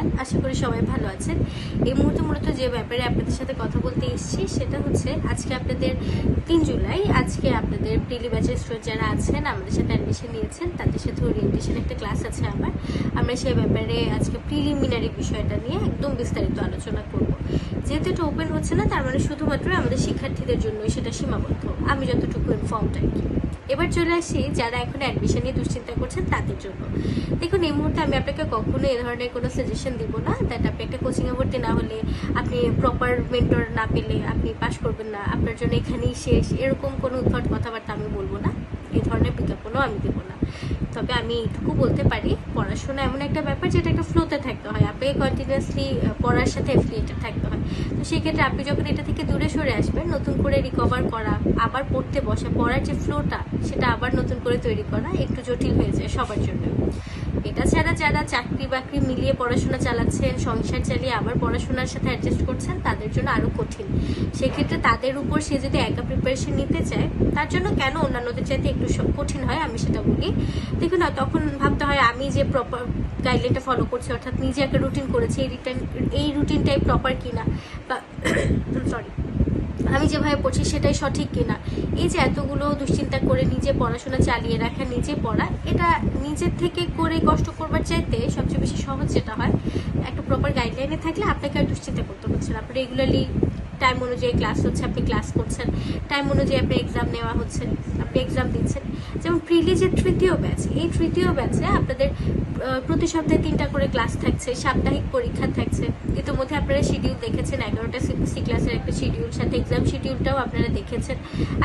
Everyone, আশা করি সবাই ভালো আছেন। এই মুহূর্তে মূলত যে ব্যাপারে আপনাদের সাথে কথা বলতে এসেছি সেটা হচ্ছে আজকে আপনাদের 3 জুলাই, আজকে আপনাদের প্রিলি ব্যাচের স্টুডেন্ট যারা আছেন আমাদের সাথে অ্যাডমিশন নিয়েছেন তাদের সাথে ওরিয়েন্টেশন একটা ক্লাস আছে আবার। আমরা সেই ব্যাপারে আজকে প্রিলিমিনারি বিষয়টা নিয়ে একদম বিস্তারিত আলোচনা করব। যেহেতু এটা ওপেন হচ্ছে না, তার মানে শুধুমাত্র আমাদের শিক্ষার্থীদের জন্যই সেটা সীমাবদ্ধ, আমি যতটুকু ইনফর্মড আর কি। এবার চলে আসি যারা এখন অ্যাডমিশন নিয়ে দুশ্চিন্তা করছেন তাদের জন্য। দেখুন, এই মুহূর্তে আমি আপনাকে কখনো এই ধরনের কোনো সাজেশন দিব না দ্যাট আপনি একটা কোচিংয়ে ভর্তি না হলে, আপনি প্রপার মেন্টর না পেলে আপনি পাশ করবেন না, আপনার জন্য এখানেই শেষ, এরকম কোনো উদ্ভট কথাবার্তা আমি বলবো না, এই ধরনের বিজ্ঞাপনও আমি দেবো না। তবে আমি এইটুকু বলতে পারি, পড়াশোনা এমন একটা ব্যাপার যেটা একটা ফ্লোতে থাকতে হয়, আপনাকে কন্টিনিউয়াসলি পড়ার সাথে অ্যাফিলিয়েটেড থাকতে হয়। তো সেক্ষেত্রে আপনি যখন এটা থেকে দূরে সরে আসবেন, নতুন করে রিকভার করা, আবার পড়তে বসা, পড়ার যে ফ্লোটা সেটা আবার নতুন করে তৈরি করা একটু জটিল হয়ে যায় সবার জন্য। এটা ছাড়া যারা চাকরি বাকরি মিলিয়ে পড়াশোনা চালাচ্ছেন, সংসার চালিয়ে আবার পড়াশোনার সাথে অ্যাডজাস্ট করছেন, তাদের জন্য আরও কঠিন। সেক্ষেত্রে তাদের উপর সে যদি একা প্রিপারেশন নিতে চায়, তার জন্য কেন অন্যান্যদের চাইতে একটু কঠিন হয় আমি সেটা বলি। দেখুন না, তখন ভাবতে হয় আমি যে প্রপার গাইডলাইনটা ফলো করছি, অর্থাৎ নিজে একটা রুটিন করেছি, এই রুটিনটাই প্রপার কিনা, বা সরি আমি যেভাবে পড়ছি সেটাই সঠিক কিনা। এই যে এতগুলো দুশ্চিন্তা করে নিজে পড়াশোনা চালিয়ে রাখা, নিজে পড়া, এটা নিজের থেকে করে কষ্ট করবার চাইতে সবচেয়ে বেশি সহজ যেটা হয়, একটা প্রপার গাইডলাইনে থাকলে আপনাকে আর দুশ্চিন্তা করতে হচ্ছে না। আপনি রেগুলারলি টাইম অনুযায়ী ক্লাস হচ্ছে, আপনি ক্লাস করছেন, টাইম অনুযায়ী আপনি এক্সাম নেওয়া হচ্ছে, আপনি এক্সাম দিচ্ছেন। যেমন প্রিলি যে তৃতীয় ব্যাচ, এই তৃতীয় ব্যাচে আপনাদের প্রতি সপ্তাহে 3টা করে ক্লাস থাকছে, সাপ্তাহিক পরীক্ষা থাকছে। ইতিমধ্যে আপনারা শিডিউল দেখেছেন, 11টা সি ক্লাসের একটা শিডিউল, সাথে এক্সাম শিডিউলটাও আপনারা দেখেছেন।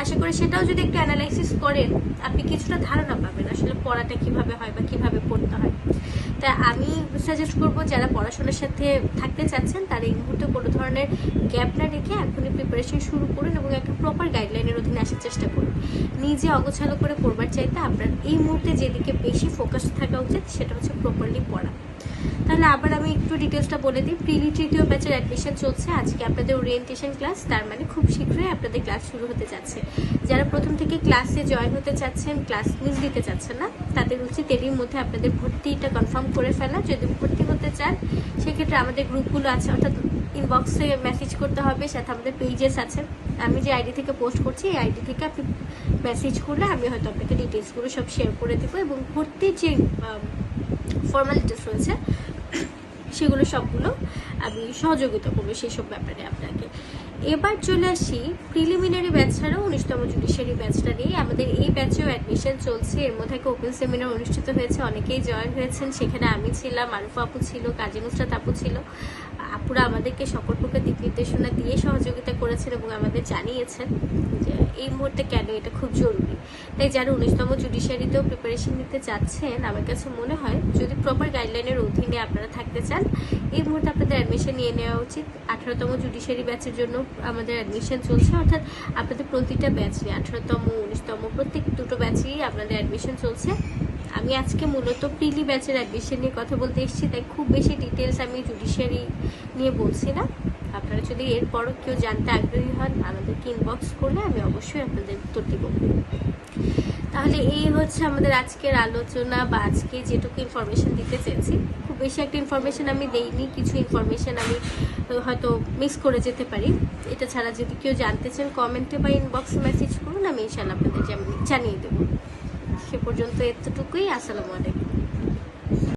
আশা করি সেটাও যদি একটু অ্যানালাইসিস করেন, আপনি কিছুটা ধারণা পাবেন আসলে পড়াটা কিভাবে হয় বা কিভাবে পড়তে হয়। তা আমি সাজেস্ট করবো যারা পড়াশোনার সাথে থাকতে চাচ্ছেন তারা এই মুহূর্তে কোনো ধরনের গ্যাপ না রেখে এখনই প্রিপারেশন শুরু করুন এবং একটা প্রপার গাইডলাইনের অধীনে আসার চেষ্টা করুন। নিজে অগোছালো করে পড়বার চাইতে আপনার এই মুহূর্তে যেদিকে বেশি ফোকাস থাকা উচিত সেটা হচ্ছে প্রপারলি পড়া। তাহলে আবার আমি একটু ডিটেলসটা বলে দিই। প্রিলি তৃতীয় ব্যাচের অ্যাডমিশন চলছে, আজকে আপনাদের ওরিয়েন্টেশন ক্লাস, তার মানে খুব শীঘ্রই আপনাদের ক্লাস শুরু হতে যাচ্ছে। যারা প্রথম থেকে ক্লাসে জয়েন হতে চাচ্ছেন, ক্লাস মিস দিতে চাচ্ছেন না, তাদের উচিত এরই মধ্যে আপনাদের ভর্তিটা কনফার্ম করে ফেলা। যদি ভর্তি হতে চান সেক্ষেত্রে আমাদের গ্রুপগুলো আছে, অর্থাৎ ইনবক্সে মেসেজ করতে হবে, সাথে আমাদের পেজেস আছে। আমি যে আইডি থেকে পোস্ট করছি এই আইডি থেকে আপনি মেসেজ করলে আমি হয়তো আপনাকে ডিটেলসগুলো সব শেয়ার করে দেবো এবং ভর্তির যে ফর্মালিটিস রয়েছে সেগুলো সবগুলো আমি সহযোগিতা করবো সেসব ব্যাপারে আপনাকে। এবার চলে আসি প্রিলিমিনারি ব্যাচ ছাড়াও 19তম জুডিশিয়ারি ব্যাচটা নিয়ে। আমাদের এই ব্যাচেও অ্যাডমিশন চলছে, এর মধ্যে একটা ওপেন সেমিনার অনুষ্ঠিত হয়েছে, অনেকেই জয়েন হয়েছেন, সেখানে আমি ছিলাম, আরুফা আপু ছিল, কাজী নুসরাত আপু ছিল। আপুরা আমাদেরকে সকল প্রকার দিক নির্দেশনা দিয়ে সহযোগিতা করেছেন এবং আমাদের জানিয়েছেন যে এই মুহূর্তে কেন এটা খুব জরুরি। তাই যারা 19তম জুডিশিয়ারিতেও প্রিপারেশন নিতে চাচ্ছেন, আমার কাছে মনে হয় যদি প্রপার গাইডলাইনের অধীনে আপনারা থাকতে চান, এই মুহূর্তে আপনাদের অ্যাডমিশন নিয়ে নেওয়া উচিত। 18তম জুডিশিয়ারি ব্যাচের জন্য আমাদের অ্যাডমিশন চলছে, অর্থাৎ আপনাদের প্রতিটা ব্যাচ নিয়ে 18তম 19তম প্রত্যেক দুটো ব্যাচেই আপনাদের অ্যাডমিশন চলছে। আমি আজকে মূলত প্রিলি ব্যাচের অ্যাডমিশন নিয়ে কথা বলতে এসেছি, তাই খুব বেশি ডিটেলস আমি জুডিশিয়ারি নিয়ে বলছি না। আপনারা যদি এরপরও কেউ জানতে আগ্রহী হন, আমাদেরকে ইনবক্স করলে আমি অবশ্যই আপনাদের উত্তর দিব। তাহলে এই হচ্ছে আমাদের আজকের আলোচনা বা আজকে যেটুকু ইনফরমেশন দিতে চেয়েছি। খুব বেশি একটা ইনফরমেশন আমি দেইনি, কিছু ইনফরমেশন আমি হয়তো মিস করে যেতে পারি। এটা ছাড়া যদি কেউ জানতে চান কমেন্টে বা ইনবক্সে মেসেজ করুন, আমি ইনশাআল্লাহ আপনাদের জানিয়ে দেবো। সে পর্যন্ত এতটুকুই। আসসালামু আলাইকুম।